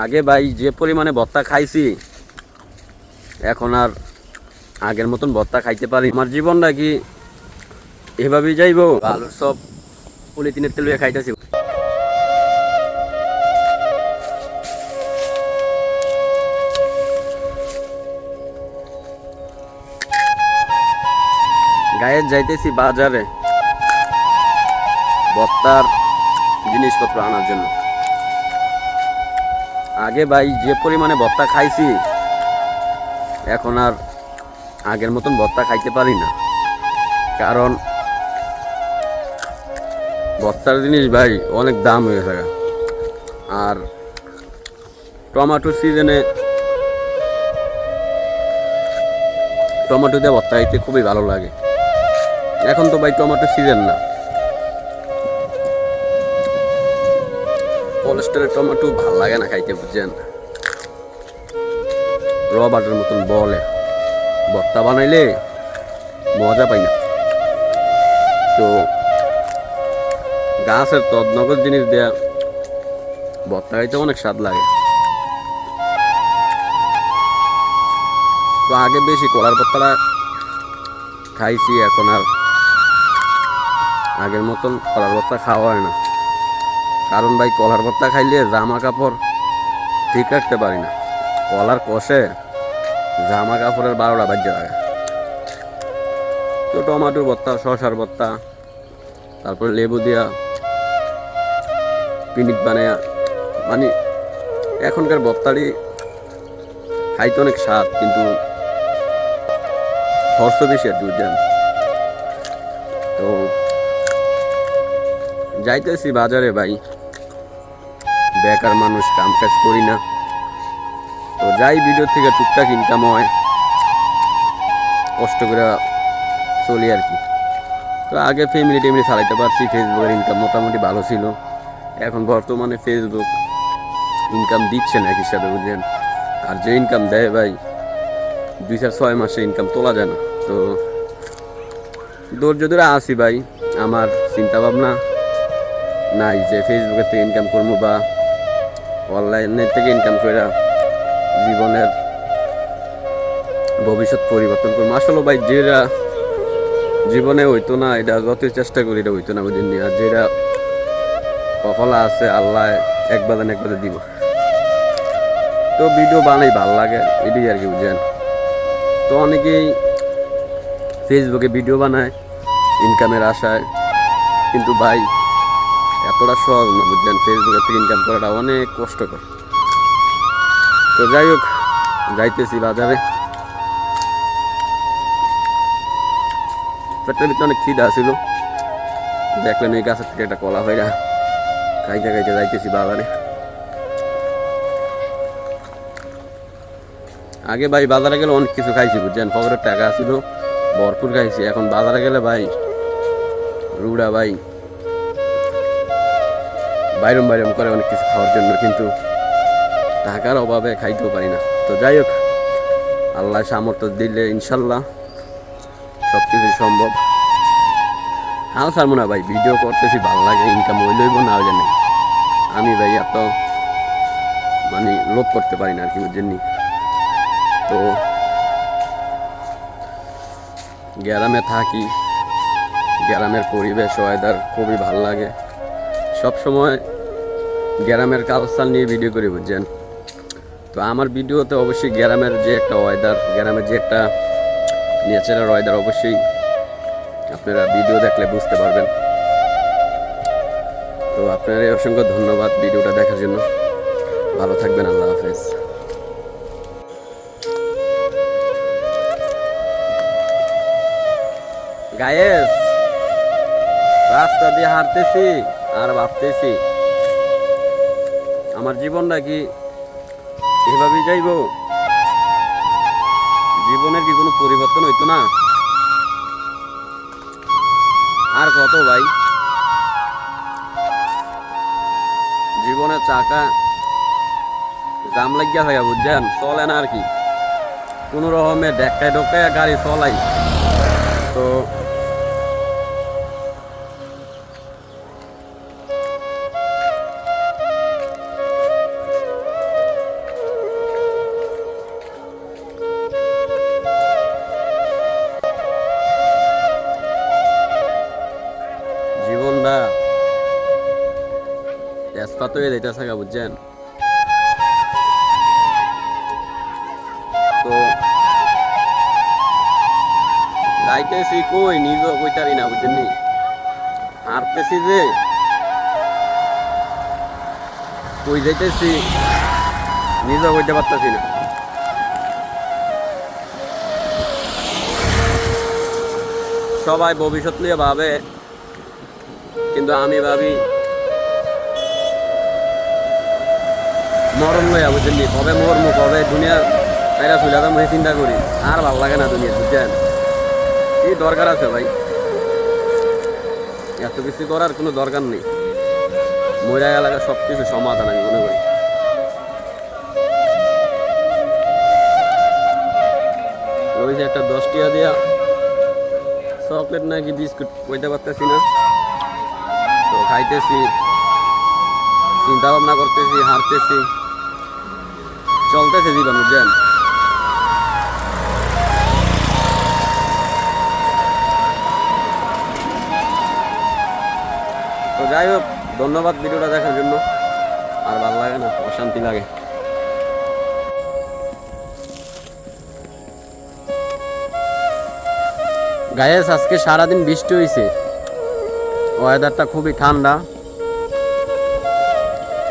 আগে ভাই যে পরিমাণে ভর্তা খাইছি এখন আর আগের মতন ভর্তা খাইতে পারি। আমার জীবনটা কি এভাবেই যাইবো? আলুর সব পলিথিনের তেল খাইতেছি। গায়ে যাইতেছি বাজারে ভর্তার জিনিসপত্র আনার জন্য। আগে ভাই যে পরিমাণে ভর্তা খাইছি এখন আর আগের মতন ভর্তা খাইতে পারি না, কারণ ভর্তার জিনিস ভাই অনেক দাম হয়ে থাকে। আর টমেটো সিজনে টমেটো দিয়ে ভর্তা খাইতে খুবই ভালো লাগে। এখন তো ভাই টমেটো সিজন না, কোলেস্ট্রলের টমেটো ভাল লাগে না খাইতে, বুঝছেন? রবার্টের মতন বলে ভর্তা বানাইলে মজা পাই না। তো গাছের তদনগর জিনিস দেয়া ভর্তা খাইতে অনেক স্বাদ লাগে। তো আগে বেশি কলার ভর্তাটা খাইছি, এখন আর আগের মতন কলার ভর্তা খাওয়া হয় না, কারণ ভাই কলার ভর্তা খাইলে জামা কাপড় ঠিক রাখতে পারি না। কলার কষে জামা কাপড়ের 12টা বাজে লাগে। তো টমাটোর ভর্তা, শসার ভর্তা, তারপরে লেবু দিয়া পিনিক বানায়া, মানে এখনকার ভর্তাটি খাইতে অনেক স্বাদ, কিন্তু খরচ বেশি আর বুঝছেন। তো যাইতেছি বাজারে ভাই, বেকার মানুষ, কাম কাজ করি না, তো যাই ভিডিও থেকে টুকটাক ইনকাম হয়, কষ্ট করে চলি আর কি। তো আগে ফ্যামিলি টেমিলি চালাইতে পারছি, ফেসবুকের ইনকাম মোটামুটি ভালো ছিল। এখন বর্তমানে ফেসবুক ইনকাম দিচ্ছে না এক হিসাবে, বুঝলেন? আর যে ইনকাম দেয় ভাই 2-6 মাসে ইনকাম তোলা যায় না। তো ধৈর্য ধরে আসি ভাই, আমার চিন্তা ভাবনা নাই যে ফেসবুকের থেকে ইনকাম করবো বা অনলাইনের থেকে ইনকাম করে জীবনের ভবিষ্যৎ পরিবর্তন করবো। আসলে ভাই যেটা জীবনে হইতো না, এটা যতই চেষ্টা করি এটা হইতো না, বুঝিনি। আর যেটা কপালে আছে আল্লাহ একবার দিব। তো ভিডিও বানাই ভাল লাগে, এটাই আর কি, বুঝছেন? তো অনেকেই ফেসবুকে ভিডিও বানায় ইনকামের আশায়, কিন্তু ভাই এতটা সহজ না, বুঝছেন? ফেসবুকের থেকে ইনকাম করাটা অনেক কষ্টকর। তো যাই হোক, যাইতেছি বাজারে। পেটের ভিতরে অনেক খিদা ছিল, দেখলেন ওই গাছের থেকে একটা কলা হইরা খাইতে খাইতে যাইতেছি বাজারে। আগে ভাই বাজারে গেলে অনেক কিছু খাইছি, বুঝছেন? পকেটের টাকা ছিল, ভরপুর খাইছি। এখন বাজারে গেলে ভাই রুড়া ভাই বাইরম বাইরম করে অনেক কিছু খাওয়ার জন্য, কিন্তু টাকার অভাবে খাইতেও পারি না। তো যাই হোক, আল্লাহ সামর্থ্য দিলে ইনশাল্লাহ সব কিছুই সম্ভব। হাল ছাড়বো না ভাই, ভিডিও করতেছি, ভালো লাগে, ইনকাম হইলইব না হইলে নেই। আমি ভাই এত মানে লোভ করতে পারি না আর কি, বুঝছেন? তো গ্রামে থাকি, গ্রামের পরিবেশ ওয়েদার খুবই ভাল লাগে। সবসময় গ্রামের কালচার নিয়ে ভিডিও করি, বুঝছেন? তো আমার ভিডিওতে অবশ্যই গ্রামের যে একটা ওয়েদার, গ্রামের যে একটা ন্যাচারাল ওয়েদার অবশ্যই আপনারা ভিডিও দেখলে বুঝতে পারবেন। তো আপনার অসংখ্য ধন্যবাদ ভিডিওটা দেখার জন্য। ভালো থাকবেন, আল্লাহ হাফেজ। গায়েস রাস্তা দিয়ে হাঁটতেছি আর ভাবতেছি আমার জীবনটা কি এভাবেই যাইব? জীবনের কি কোনো পরিবর্তন হইতো না? আর কত ভাই, জীবনের চাকা জাম লাগিয়া হইয়া, বুঝছেন? চলে না আর কি, কোনো রকমে ঢেকায় ঢোকায় গাড়ি চলাই। তো রাত হয়ে যাইতেছে গা, বুঝছেন? তো যাইতেছি কই নিজেও কইতারি না, বুঝছেন? হারতেছি যে কই যাইতেছি নিজেও কইতে পারতেছি না। সবাই ভবিষ্যৎ নিয়ে ভাবে, কিন্তু আমি ভাবি মরণ লইয়া, বুঝছেন? কবে মরমু, কবে দুনিয়া তাইরা চলে যাবো চিন্তা করি। আর ভাল লাগে না দুনিয়া, বুঝছেন? কি দরকার আছে ভাই? এত কিছু করার কোনো দরকার নেই। মহিলা এলাকার সব কিছু সমাধান আমি মনে করি। ওই যে একটা 10 টাকা দিয়া চকলেট নাকি বিস্কুট কইতে পারতেছি না, তো খাইতেছি, চিন্তা ভাবনা করতেছি, হারতেছি, চলতেছে জীবন, বুঝছেন? তো যাই হোক, ধন্যবাদ ভিডিওটা দেখার জন্য। আর ভালো লাগে না, অশান্তি লাগে। গায়েস আজকে সারাদিন বৃষ্টি হয়েছে, ওয়েদারটা খুবই ঠান্ডা।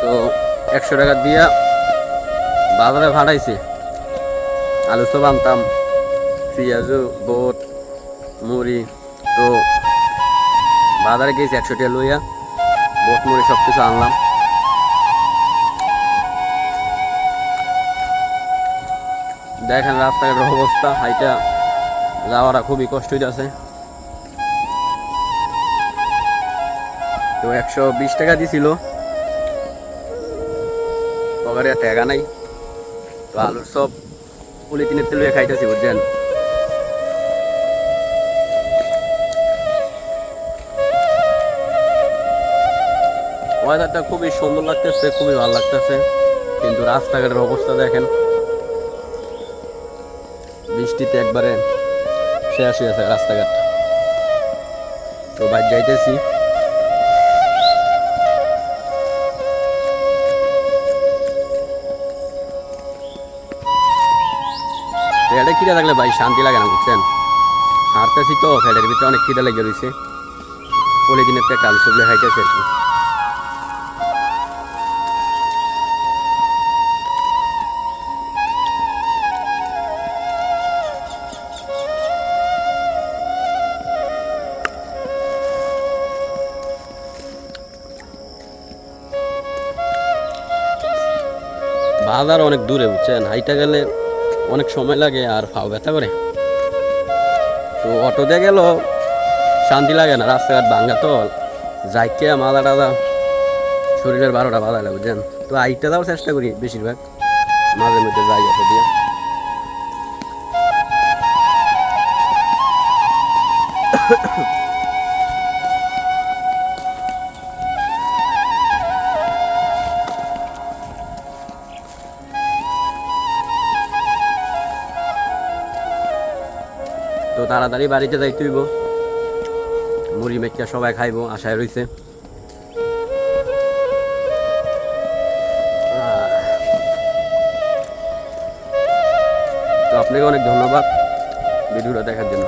তো 100 টাকা দিয়া বাজারে ভাড়াইছে, আলু সব আনতাম, পেঁয়াজু, বোট, মুড়ি। তো বাজারে গেছি 100 টাকা লইয়া বোট মুড়ি সব কিছু আনলাম। দেখেন রাস্তাঘাটের অবস্থা, হাইটা যাওয়াটা খুবই কষ্ট হইতেছে। তো 120 টাকা দিছিল, পকেটে টাকা নাই। তো আলুর সব পলিথিনের তেল খাইতেছি, বুঝছেন? ওয়েদারটা খুবই সুন্দর লাগতেছে, খুবই ভালো লাগতেছে, কিন্তু রাস্তাঘাটের অবস্থা দেখেন, বৃষ্টিতে একবারে শেষ হয়ে গেছে রাস্তাঘাট। তো বাইক যাইতেছি, ফেডে খিদে থাকলে ভাই শান্তি লাগে না, বুঝছেন? হারতেছি তো ফেডের ভিতরে অনেক খিদে লেগে রয়েছে, পলিথিনের একটা আলু সবজি খাইতেছে আর কি। বাজার অনেক দূরে, বুঝছেন? হাইটা গেলে অনেক সময় লাগে আর পাও ব্যথা করে। তো অটোতে গেল শান্তি লাগে না, রাস্তাঘাট ভাঙ্গা তো, যাইকে মাথা টাদা শরীরের 12টা বাজায়, বুঝছেন? তো আইটা যাওয়ার চেষ্টা করি বেশিরভাগ, মাঝে মধ্যে যাই অটো দিয়ে। তো তাড়াতাড়ি বাড়িতে যাইতে হইব, মুড়ি মেচা সবাই খাইব আশায় রয়েছে। তো আপনাকে অনেক ধন্যবাদ ভিডিওটা দেখার জন্য।